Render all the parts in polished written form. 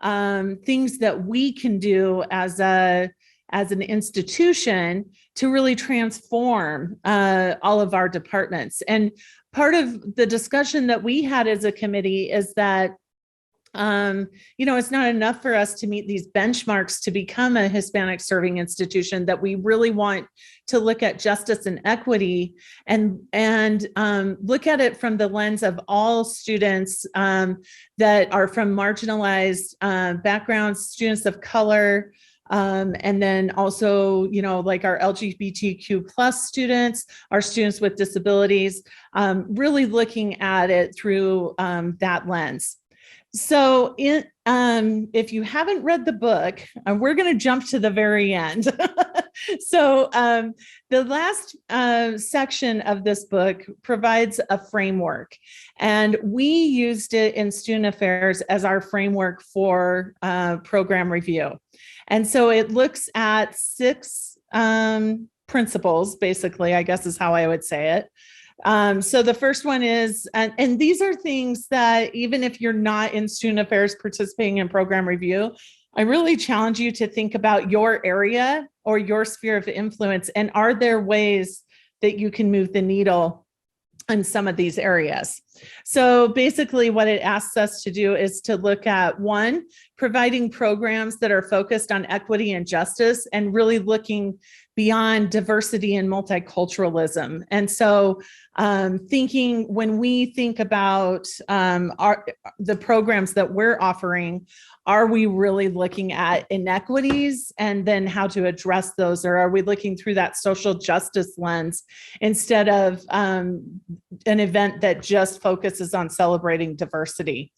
things that we can do as an institution to really transform all of our departments. And part of the discussion that we had as a committee is that it's not enough for us to meet these benchmarks to become a Hispanic serving institution, that we really want to look at justice and equity and look at it from the lens of all students that are from marginalized backgrounds, students of color, and then also, like our LGBTQ plus students, our students with disabilities, really looking at it through that lens. So if you haven't read the book, we're going to jump to the very end. So the last section of this book provides a framework, and we used it in student affairs as our framework for program review. And so it looks at 6 principles, basically, I guess is how I would say it. So the first one is, and these are things that even if you're not in student affairs participating in program review, I really challenge you to think about your area or your sphere of influence, and are there ways that you can move the needle in some of these areas. So basically what it asks us to do is to look at, 1, providing programs that are focused on equity and justice and really looking beyond diversity and multiculturalism. And so when we think about the programs that we're offering, are we really looking at inequities and then how to address those? Or are we looking through that social justice lens instead of an event that just focuses on celebrating diversity?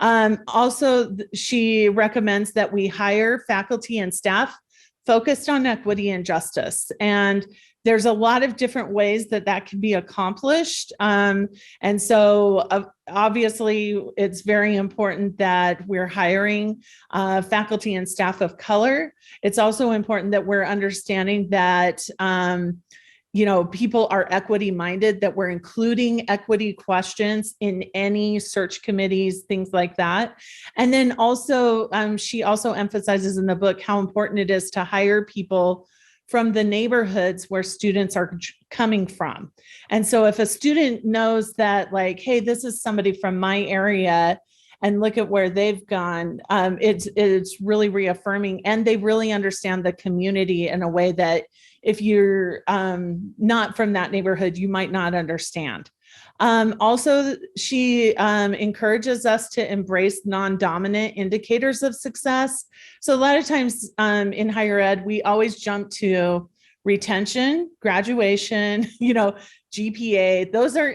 Also, she recommends that we hire faculty and staff focused on equity and justice. And there's a lot of different ways that can be accomplished. And so obviously it's very important that we're hiring faculty and staff of color. It's also important that we're understanding that people are equity minded, that we're including equity questions in any search committees, things like that. And then also, she also emphasizes in the book how important it is to hire people from the neighborhoods where students are coming from. And so if a student knows that, like, hey, this is somebody from my area, and look at where they've gone, it's really reaffirming, and they really understand the community in a way that if you're not from that neighborhood, you might not understand. Also, she encourages us to embrace non-dominant indicators of success. So a lot of times in higher ed, we always jump to retention, graduation, GPA. Those are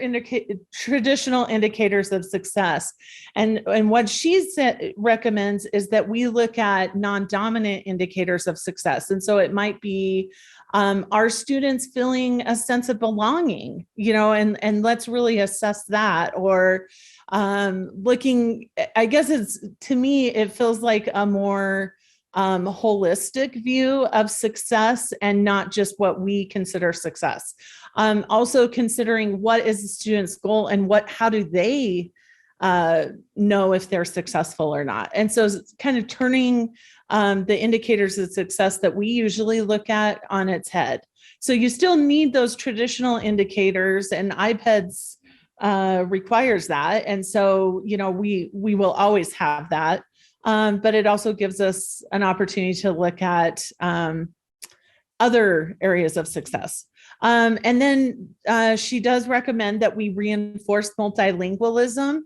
traditional indicators of success. And what she recommends is that we look at non-dominant indicators of success. And so it might be, are students feeling a sense of belonging, and let's really assess that. Or looking, I guess to me, it feels like a more holistic view of success and not just what we consider success. Also considering what is the student's goal and how do they know if they're successful or not. And so it's kind of turning the indicators of success that we usually look at on its head. So you still need those traditional indicators, and IPEDS requires that. And so, we will always have that. But it also gives us an opportunity to look at other areas of success. And then she does recommend that we reinforce multilingualism.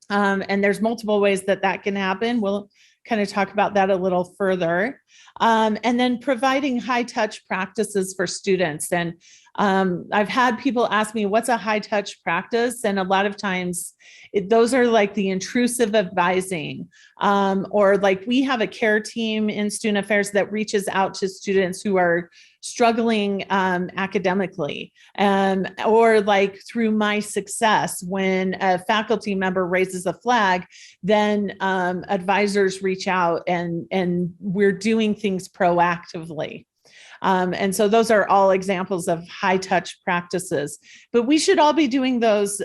And there's multiple ways that can happen. We'll kind of talk about that a little further. And then providing high touch practices for students. And I've had people ask me, what's a high touch practice? And a lot of times those are like the intrusive advising, or like we have a care team in student affairs that reaches out to students who are struggling academically, or like through My Success, when a faculty member raises a flag, then advisors reach out and we're doing things proactively. And so those are all examples of high touch practices, but we should all be doing those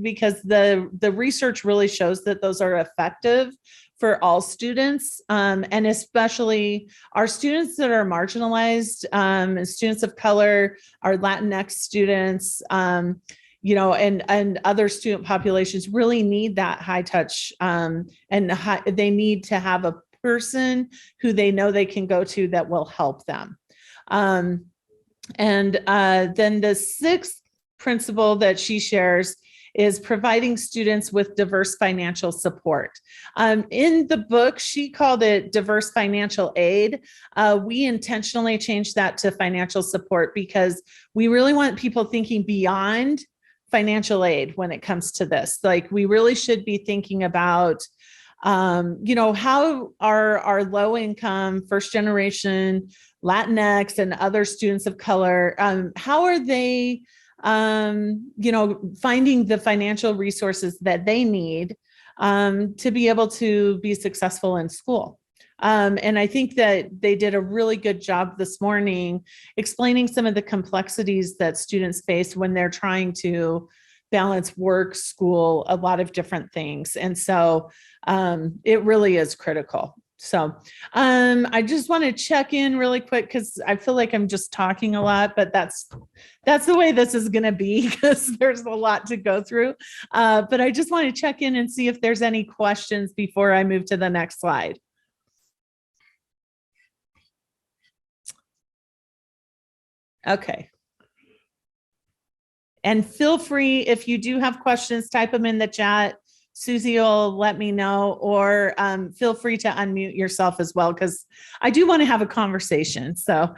because the research really shows that those are effective for all students, and especially our students that are marginalized, students of color, our Latinx students, and other student populations really need that high touch, they need to have a person who they know they can go to that will help them. Then the sixth principle that she shares is providing students with diverse financial support. In the book, she called it diverse financial aid. We intentionally changed that to financial support because we really want people thinking beyond financial aid when it comes to this. Like, we really should be thinking about, how are our low income, first generation, Latinx and other students of color, how are they finding the financial resources that they need to be able to be successful in school. And I think that they did a really good job this morning explaining some of the complexities that students face when they're trying to balance work, school, a lot of different things. And so it really is critical. So I just want to check in really quick because I feel like I'm just talking a lot, but that's the way this is going to be because there's a lot to go through. But I just want to check in and see if there's any questions before I move to the next slide. Okay. And feel free, if you do have questions, type them in the chat. Susie will let me know, or feel free to unmute yourself as well, because I do want to have a conversation. So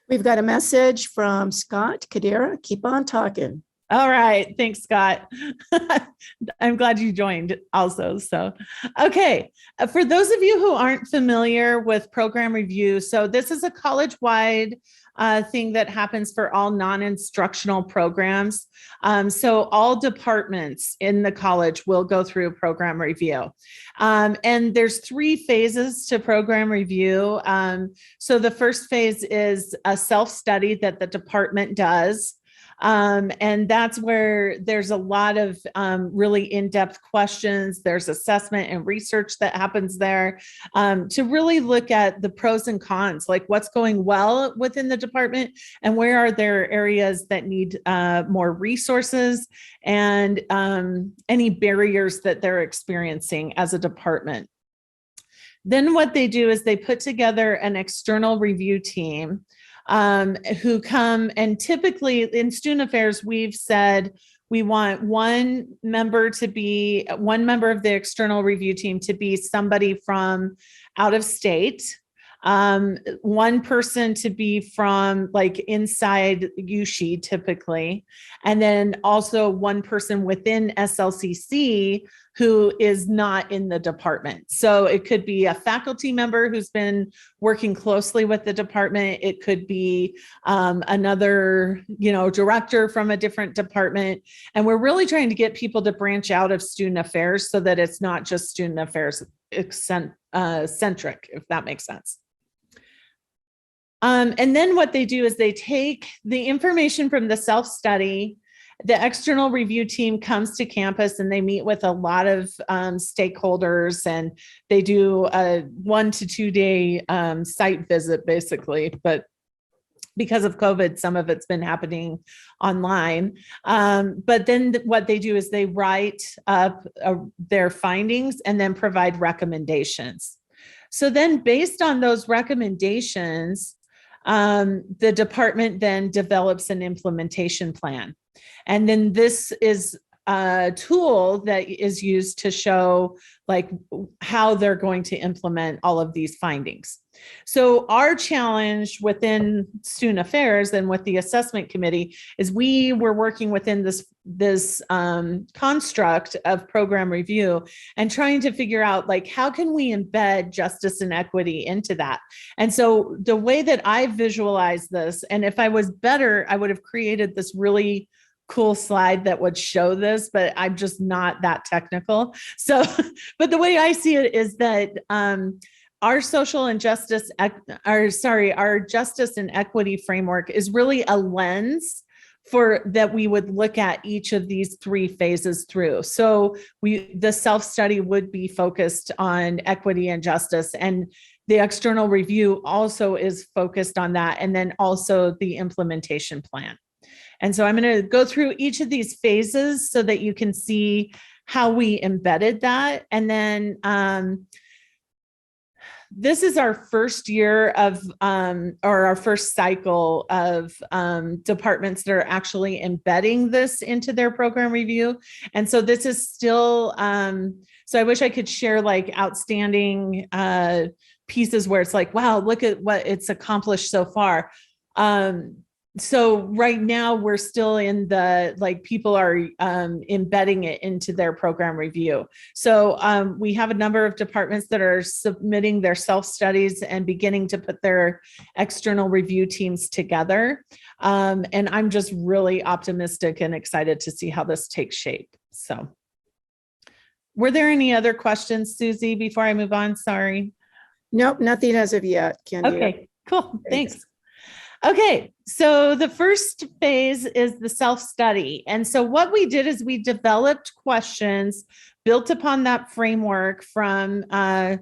we've got a message from Scott Candida. Keep on talking. All right. Thanks, Scott. I'm glad you joined also. So, okay. For those of you who aren't familiar with program review, so this is a college-wide thing that happens for all non-instructional programs. So all departments in the college will go through a program review. And there's 3 phases to program review. So the first phase is a self-study that the department does. And that's where there's a lot of really in-depth questions. There's assessment and research that happens there to really look at the pros and cons, like what's going well within the department and where are there areas that need more resources and any barriers that they're experiencing as a department. Then what they do is they put together an external review team who come, and typically in student affairs, we've said we want one member of the external review team to be somebody from out of state, one person to be from like inside USHE typically, and then also one person within SLCC who is not in the department. So it could be a faculty member who's been working closely with the department. It could be another, director from a different department. And we're really trying to get people to branch out of student affairs so that it's not just student affairs centric, if that makes sense. And then what they do is they take the information from the self-study. The external review team comes to campus and they meet with a lot of stakeholders, and they do a 1 to 2 day site visit basically, but because of COVID, some of it's been happening online. But then what they do is they write up their findings and then provide recommendations. So then based on those recommendations, the department then develops an implementation plan. And then this is a tool that is used to show like how they're going to implement all of these findings. So our challenge within student affairs and with the assessment committee is we were working within this construct of program review and trying to figure out like, how can we embed justice and equity into that? And so the way that I visualize this, and if I was better, I would have created this really cool slide that would show this, but I'm just not that technical. So, but the way I see it is that our social and justice, our justice and equity framework is really a lens for that we would look at each of these three phases through. So the self-study would be focused on equity and justice, and the external review also is focused on that, and then also the implementation plan. And so I'm going to go through each of these phases so that you can see how we embedded that. And then this is our first year of, or our first cycle of departments that are actually embedding this into their program review. And so this is still, so I wish I could share like outstanding pieces where it's like, wow, look at what it's accomplished so far. So right now we're still in the, like, people are embedding it into their program review. So we have a number of departments that are submitting their self-studies and beginning to put their external review teams together. And I'm just really optimistic and excited to see how this takes shape. So were there any other questions, Susie, before I move on? Sorry. Nope, nothing as of yet, Candida. Okay, cool. Thanks. Okay, so the first phase is the self-study. And so what we did is we developed questions built upon that framework from the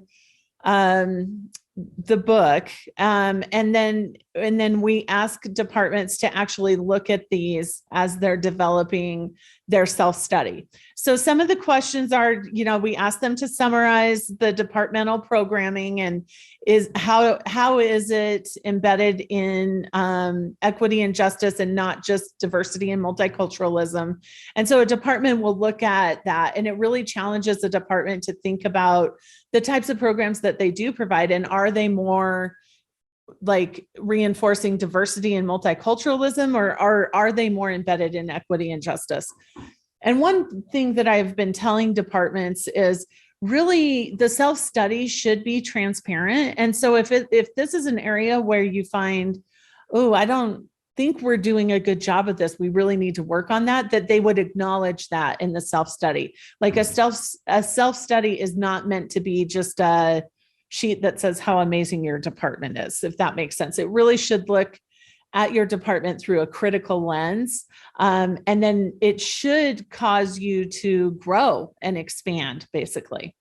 book. And then we ask departments to actually look at these as they're developing their self-study. So some of the questions are, we ask them to summarize the departmental programming and how is it embedded in equity and justice and not just diversity and multiculturalism. And so a department will look at that, and it really challenges the department to think about the types of programs that they do provide, and are they more like reinforcing diversity and multiculturalism, or are they more embedded in equity and justice? And one thing that I've been telling departments is really the self-study should be transparent. And so if this is an area where you find, oh, I don't think we're doing a good job of this, we really need to work on that they would acknowledge that in the self-study. Like a self-study is not meant to be just a sheet that says how amazing your department is, if that makes sense. It really should look at your department through a critical lens. And then it should cause you to grow and expand, basically.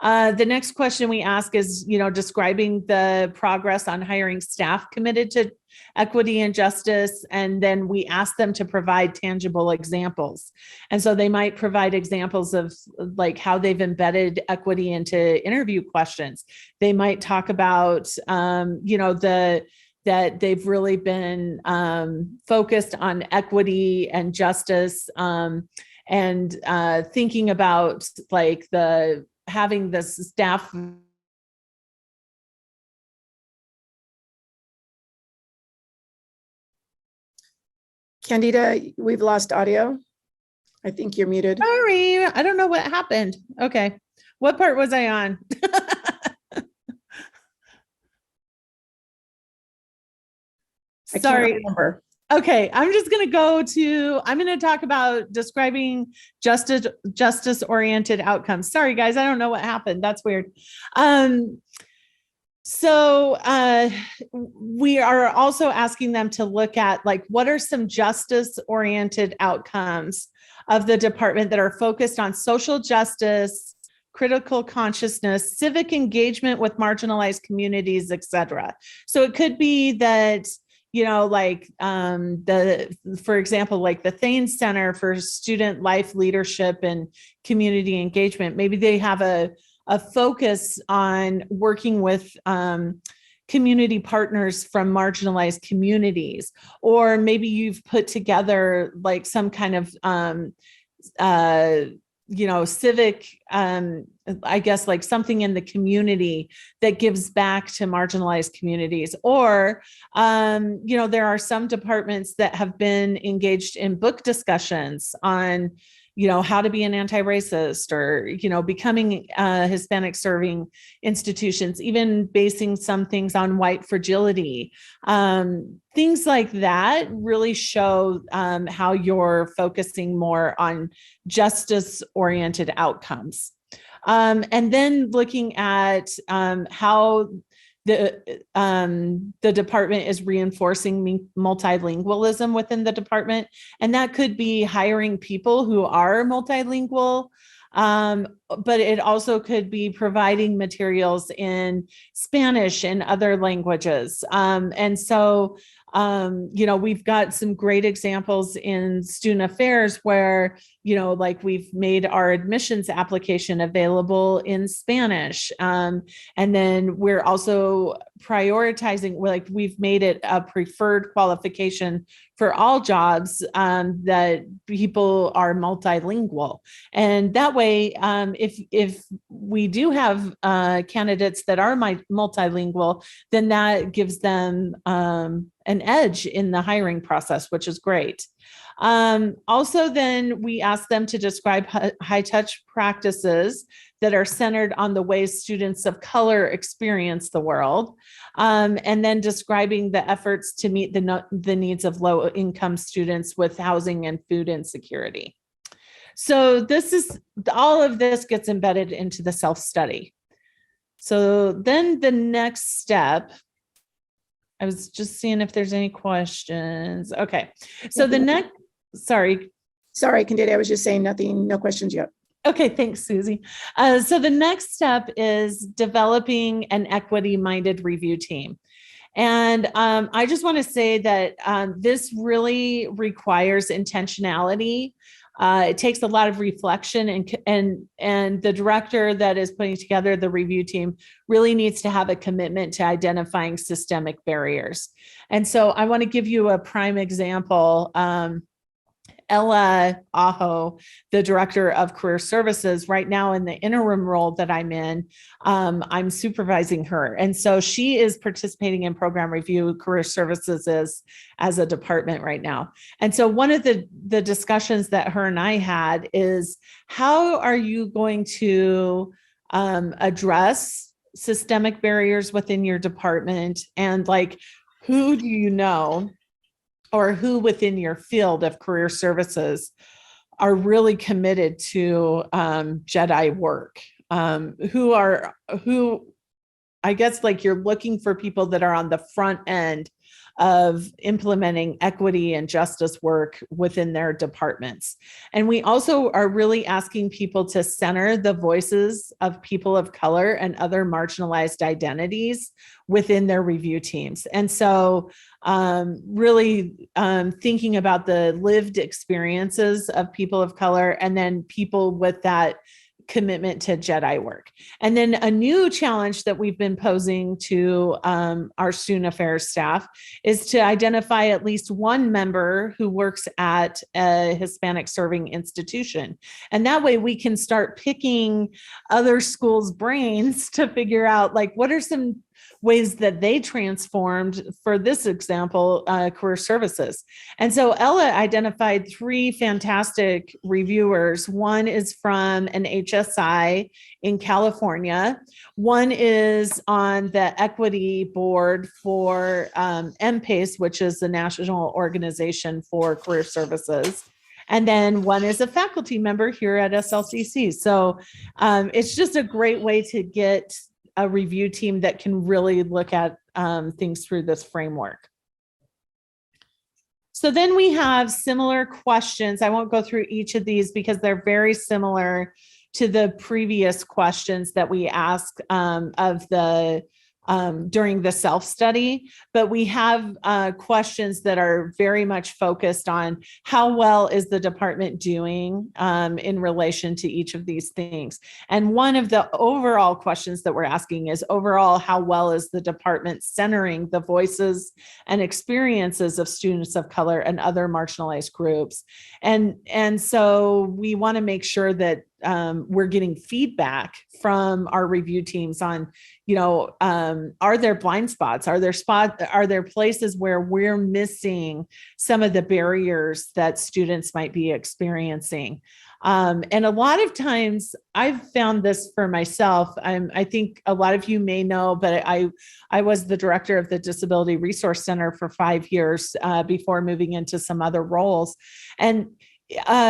The next question we ask is, describing the progress on hiring staff committed to equity and justice. And then we ask them to provide tangible examples. And so they might provide examples of like how they've embedded equity into interview questions. They might talk about, that they've really been focused on equity and justice, and thinking about like having the staff. Candida, we've lost audio. I think you're muted. Sorry, I don't know what happened. Okay, what part was I on? Sorry. Okay, I'm going to talk about describing justice-oriented outcomes. Sorry, guys, I don't know what happened. That's weird. So we are also asking them to look at like, what are some justice-oriented outcomes of the department that are focused on social justice, critical consciousness, civic engagement with marginalized communities, et cetera. So it could be that, for example, like the Thanes Center for Student Life Leadership and Community Engagement, maybe they have a focus on working with community partners from marginalized communities, or maybe you've put together like some kind of civic, I guess like something in the community that gives back to marginalized communities. Or, there are some departments that have been engaged in book discussions on, how to be an anti-racist, or, becoming Hispanic serving institutions, even basing some things on white fragility. Things like that really show how you're focusing more on justice-oriented outcomes. And then looking at how the department is reinforcing multilingualism within the department. And that could be hiring people who are multilingual, but it also could be providing materials in Spanish and other languages. And so, we've got some great examples in student affairs where, like we've made our admissions application available in Spanish. And then we're also prioritizing, like we've made it a preferred qualification for all jobs that people are multilingual. And that way, if we do have candidates that are multilingual, then that gives them an edge in the hiring process, which is great. Also, then we ask them to describe high touch practices that are centered on the ways students of color experience the world, and then describing the efforts to meet the needs of low income students with housing and food insecurity. So all of this gets embedded into the self-study. So then the next step, I was just seeing if there's any questions. Okay. So sorry, Candida, I was just saying nothing, no questions yet. Okay, thanks, Susie. So the next step is developing an equity-minded review team. And I just want to say that this really requires intentionality. It takes a lot of reflection, and the director that is putting together the review team really needs to have a commitment to identifying systemic barriers. And so I want to give you a prime example. Ella Aho, the director of career services, right now in the interim role that I'm in, I'm supervising her. And so she is participating in program review. Career services as a department right now. And so one of the discussions that her and I had is, how are you going to address systemic barriers within your department? And like, who do you know, or who within your field of career services are really committed to JEDI work? Who I guess, like, you're looking for people that are on the front end of implementing equity and justice work within their departments. And we also are really asking people to center the voices of people of color and other marginalized identities within their review teams. And so really thinking about the lived experiences of people of color, and then people with that commitment to JEDI work. And then a new challenge that we've been posing to our student affairs staff is to identify at least one member who works at a Hispanic serving institution. And that way we can start picking other schools' brains to figure out, like, what are some ways that they transformed, for this example, career services. And so Ella identified 3 fantastic reviewers. One is from an HSI in California. One is on the equity board for MPACE, which is the National Organization for Career Services. And then one is a faculty member here at SLCC. So it's just a great way to get a review team that can really look at things through this framework. So then we have similar questions. I won't go through each of these because they're very similar to the previous questions that we ask of the during the self-study, but we have questions that are very much focused on how well is the department doing in relation to each of these things. And one of the overall questions that we're asking is, overall, how well is the department centering the voices and experiences of students of color and other marginalized groups? And so we want to make sure that we're getting feedback from our review teams on, are there blind spots? Are there places where we're missing some of the barriers that students might be experiencing? And a lot of times I've found this for myself. I think a lot of you may know, but I was the director of the Disability Resource Center for 5 years before moving into some other roles. And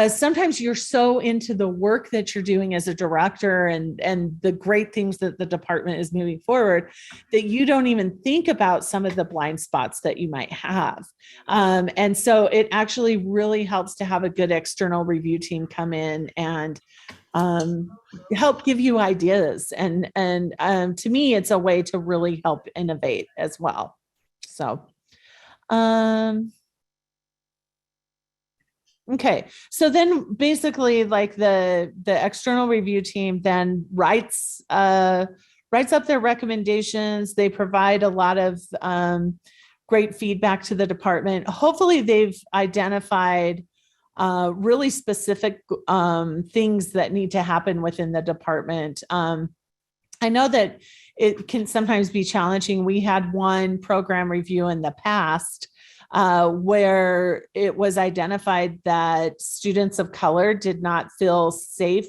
sometimes you're so into the work that you're doing as a director and the great things that the department is moving forward that you don't even think about some of the blind spots that you might have. And so it actually really helps to have a good external review team come in and help give you ideas. And to me, it's a way to really help innovate as well. So, okay, so then basically like the external review team then writes up their recommendations. They provide a lot of great feedback to the department. Hopefully they've identified really specific things that need to happen within the department. I know that it can sometimes be challenging. We had one program review in the past where it was identified that students of color did not feel safe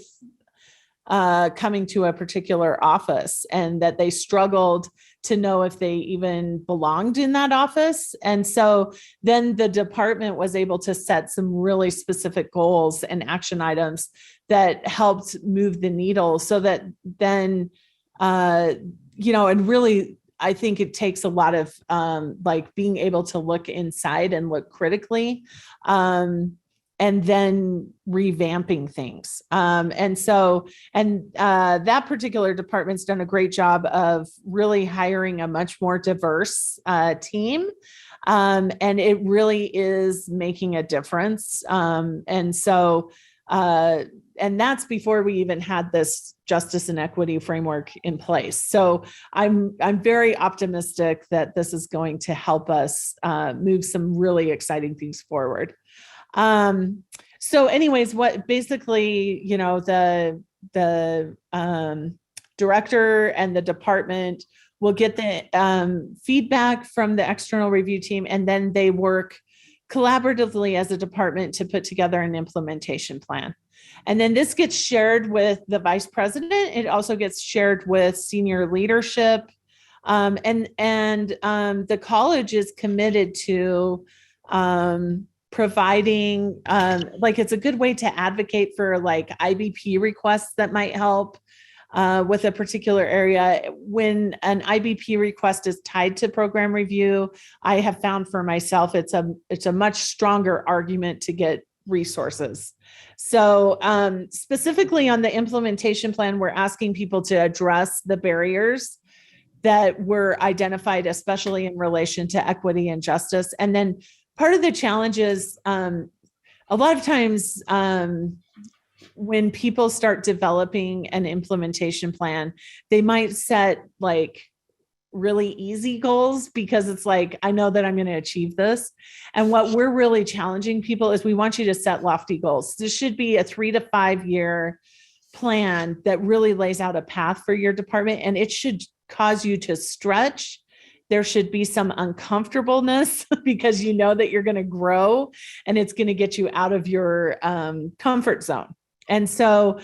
coming to a particular office, and that they struggled to know if they even belonged in that office. And so then the department was able to set some really specific goals and action items that helped move the needle, so that then, and really, I think it takes a lot of like being able to look inside and look critically, and then revamping things. And that particular department's done a great job of really hiring a much more diverse team. And it really is making a difference. And that's before we even had this justice and equity framework in place. So I'm very optimistic that this is going to help us move some really exciting things forward. So anyways, what basically, the director and the department will get the feedback from the external review team, and then they work collaboratively as a department to put together an implementation plan. And then this gets shared with the vice president. It also gets shared with senior leadership. And the college is committed to providing, it's a good way to advocate for like IBP requests that might help with a particular area. When an IBP request is tied to program review, I have found for myself, it's a much stronger argument to get resources. So specifically on the implementation plan, we're asking people to address the barriers that were identified, especially in relation to equity and justice. And then part of the challenge is a lot of times when people start developing an implementation plan, they might set like really easy goals because it's like, I know that I'm going to achieve this. And what we're really challenging people is we want you to set lofty goals. This should be a 3 to 5 year plan that really lays out a path for your department, and it should cause you to stretch. There should be some uncomfortableness because you know that you're going to grow and it's going to get you out of your comfort zone. And so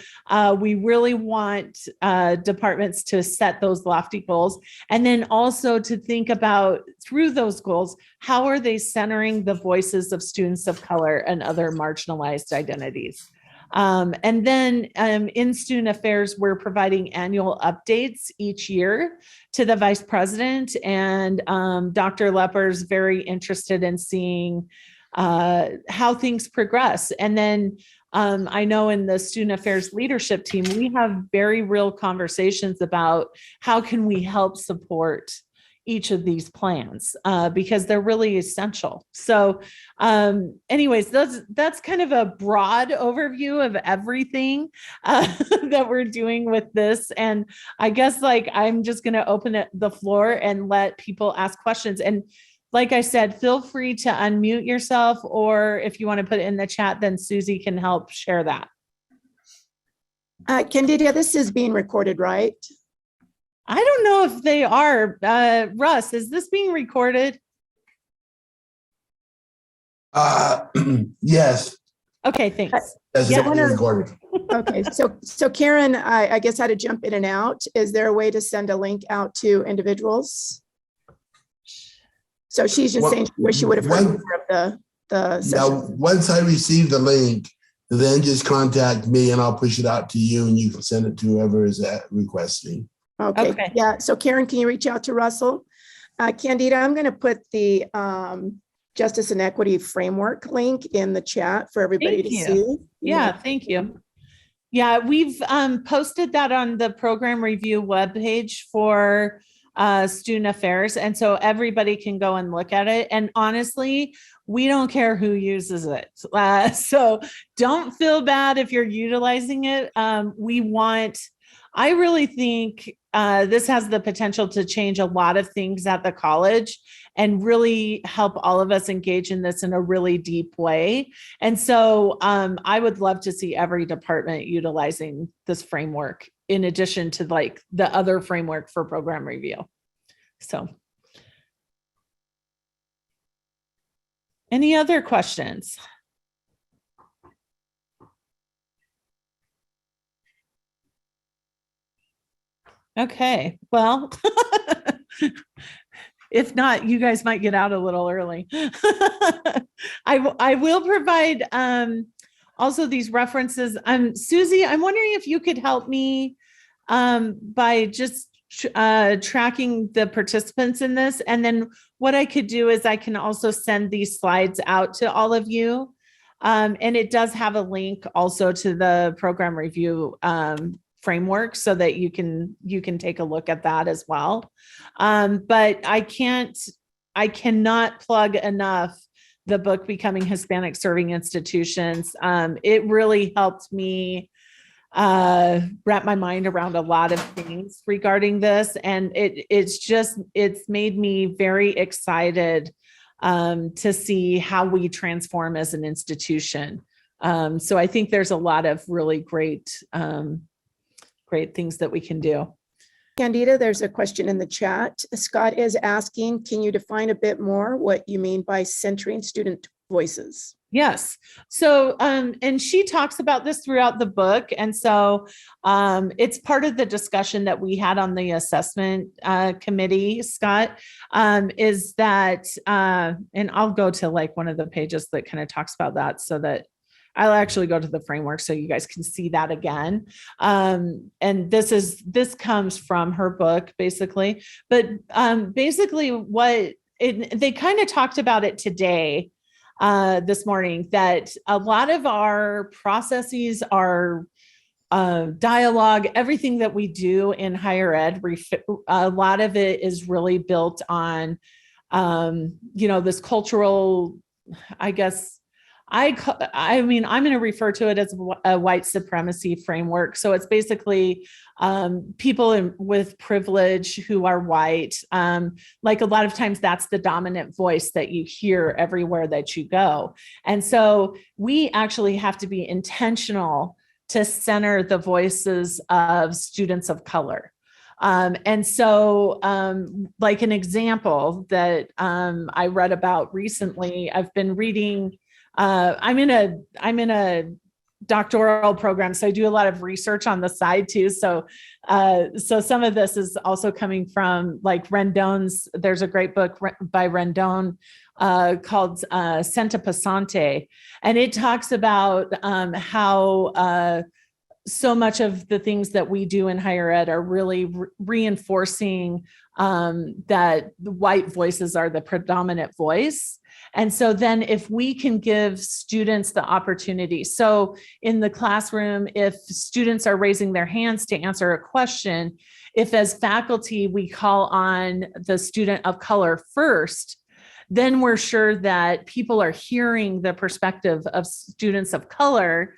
we really want departments to set those lofty goals, and then also to think about through those goals, how are they centering the voices of students of color and other marginalized identities? And then in student affairs, we're providing annual updates each year to the vice president, and Dr. Lepper's very interested in seeing how things progress. And then I know in the student affairs leadership team, we have very real conversations about how can we help support each of these plans because they're really essential. So anyways, that's kind of a broad overview of everything that we're doing with this. And I guess I'm just going to open the floor and let people ask questions. And like I said, feel free to unmute yourself, or if you want to put it in the chat, then Susie can help share that. Candida, this is being recorded, right? I don't know if they are. Russ, is this being recorded? Yes. Okay, thanks. Yes, Yeah. it's being recorded. Okay, so Karen, I guess how to jump in and out. Is there a way to send a link out to individuals? So she's just saying she wish she would have heard more of the the Now, session? once I receive the link, then just contact me and I'll push it out to you and you can send it to whoever is requesting. Okay. Okay. Yeah. So Karen, can you reach out to Russell? Candida, I'm going to put the Justice and Equity Framework link in the chat for everybody Thank to you. see. Yeah, thank you. Yeah, we've posted that on the program review webpage for student affairs. And so everybody can go and look at it. And honestly, we don't care who uses it. So don't feel bad if you're utilizing it. I really think this has the potential to change a lot of things at the college and really help all of us engage in this in a really deep way. And so I would love to see every department utilizing this framework in addition to like the other framework for program review. So any other questions? Okay, well, if not, you guys might get out a little early. I will provide also these references. Susie, I'm wondering if you could help me by just tracking the participants in this. And then what I could do is I can also send these slides out to all of you. And it does have a link also to the program review framework so that you can take a look at that as well. But I cannot plug enough the book Becoming Hispanic Serving Institutions. It really helped me wrap my mind around a lot of things regarding this. And it's made me very excited to see how we transform as an institution. So I think there's a lot of really great things that we can do. Candida, there's a question in the chat. Scott is asking, can you define a bit more what you mean by centering student voices? Yes. So, and she talks about this throughout the book. And so it's part of the discussion that we had on the assessment committee, Scott, is that, and I'll go to like one of the pages that kind of talks about that so that I'll actually go to the framework so you guys can see that again. And this comes from her book basically, but basically they kind of talked about it today, this morning, that a lot of our processes, our dialogue, everything that we do in higher ed, a lot of it is really built on, this cultural, I guess, I mean, I'm going to refer to it as a white supremacy framework. So it's basically people with privilege who are white. Like a lot of times that's the dominant voice that you hear everywhere that you go. And so we actually have to be intentional to center the voices of students of color. And so like an example that I read about recently, I've been reading, I'm in a doctoral program, so I do a lot of research on the side too. So some of this is also coming from like Rendon's. There's a great book by Rendon called Senta Passante, and it talks about how so much of the things that we do in higher ed are really reinforcing that the white voices are the predominant voice. And so then if we can give students the opportunity, so in the classroom, if students are raising their hands to answer a question, if as faculty we call on the student of color first, then we're sure that people are hearing the perspective of students of color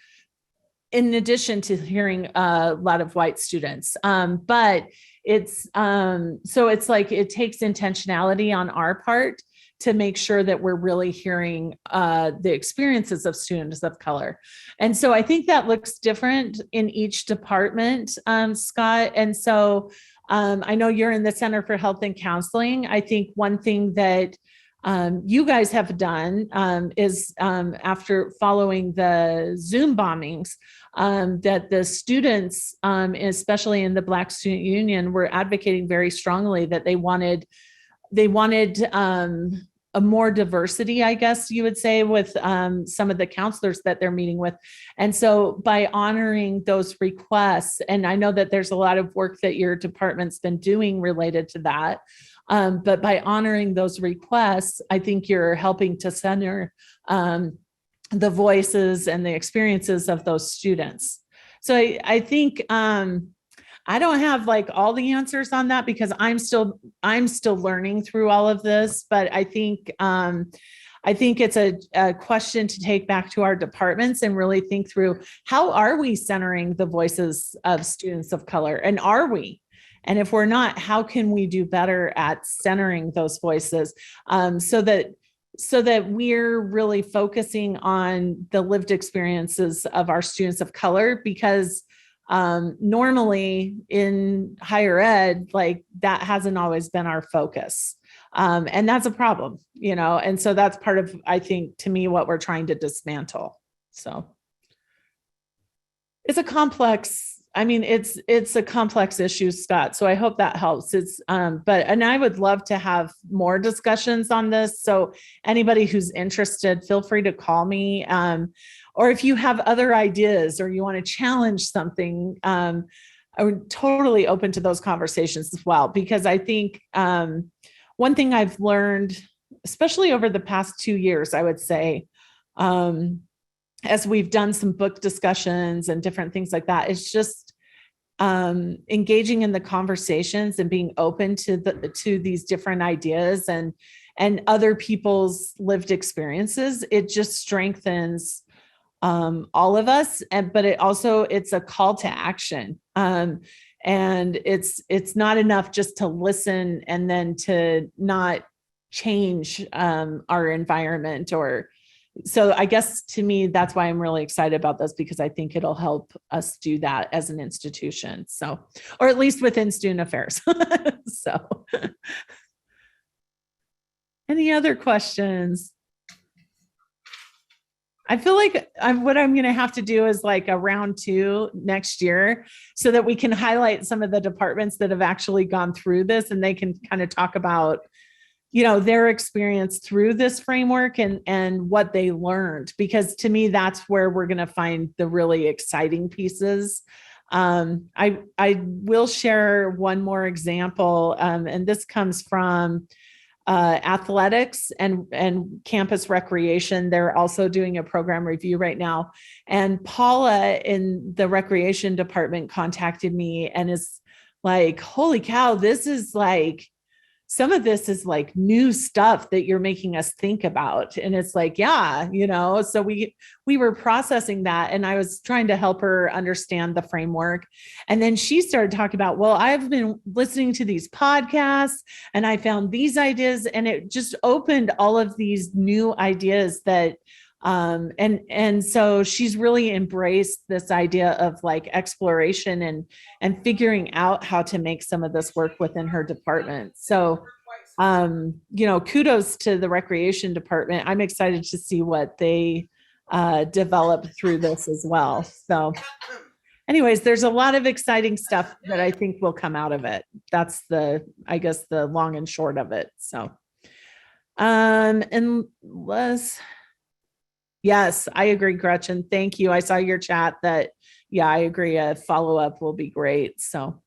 in addition to hearing a lot of white students. But it's, so it's like, it takes intentionality on our part to make sure that we're really hearing the experiences of students of color. And so I think that looks different in each department, Scott. And so I know you're in the Center for Health and Counseling. I think one thing that you guys have done is after following the Zoom bombings, that the students, especially in the Black Student Union, were advocating very strongly that they wanted a more diversity, I guess you would say, with some of the counselors that they're meeting with. And so by honoring those requests, and I know that there's a lot of work that your department's been doing related to that, but by honoring those requests, I think you're helping to center the voices and the experiences of those students. So I think I don't have like all the answers on that because I'm still learning through all of this, but I think it's a question to take back to our departments and really think through, how are we centering the voices of students of color? And are we? And if we're not, how can we do better at centering those voices so that we're really focusing on the lived experiences of our students of color? Because normally in higher ed, like that hasn't always been our focus. And that's a problem, and so that's part of, I think, to me, what we're trying to dismantle. So it's a complex issue, Scott. So I hope that helps. And I would love to have more discussions on this. So anybody who's interested, feel free to call me. Or if you have other ideas or you want to challenge something, I'm totally open to those conversations as well. Because I think one thing I've learned, especially over the past 2 years, I would say, as we've done some book discussions and different things like that, it's just engaging in the conversations and being open to these different ideas and other people's lived experiences. It just strengthens all of us, but it's a call to action. And it's not enough just to listen and then to not change our environment. So I guess to me, that's why I'm really excited about this, because I think it'll help us do that as an institution. So, or at least within student affairs. So any other questions? I feel like what I'm going to have to do is like a round 2 next year so that we can highlight some of the departments that have actually gone through this, and they can kind of talk about, their experience through this framework and what they learned, because to me, that's where we're going to find the really exciting pieces. I will share one more example, and this comes from athletics and campus recreation. They're also doing a program review right now. And Paula in the recreation department contacted me and is like, holy cow, this is like, some of this is like new stuff that you're making us think about. And it's like, yeah, so we were processing that, and I was trying to help her understand the framework. And then she started talking about, well, I've been listening to these podcasts and I found these ideas, and it just opened all of these new ideas that and so she's really embraced this idea of like exploration and figuring out how to make some of this work within her department. So, kudos to the recreation department. I'm excited to see what they develop through this as well. So anyways, there's a lot of exciting stuff that I think will come out of it. That's the long and short of it. So, yes, I agree, Gretchen. Thank you. I saw your chat that, yeah, I agree. A follow-up will be great. So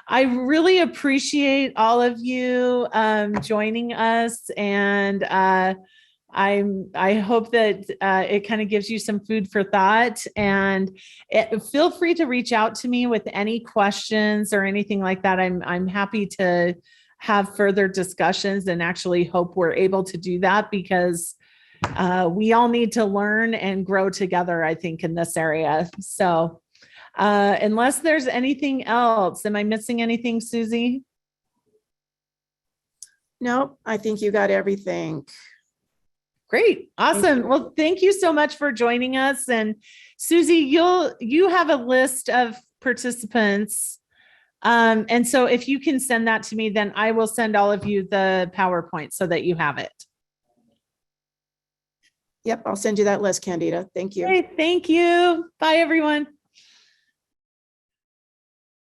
I really appreciate all of you joining us. And I hope that it kind of gives you some food for thought. And feel free to reach out to me with any questions or anything like that. I'm happy to have further discussions, and actually hope we're able to do that, because we all need to learn and grow together, I think, in this area. So unless there's anything else, am I missing anything, Susie? No, I think you got everything. Great. Awesome. Well, thank you so much for joining us. And Susie, you have a list of participants. And so if you can send that to me, then I will send all of you the PowerPoint so that you have it. Yep, I'll send you that list, Candida. Thank you. Okay, thank you. Bye, everyone.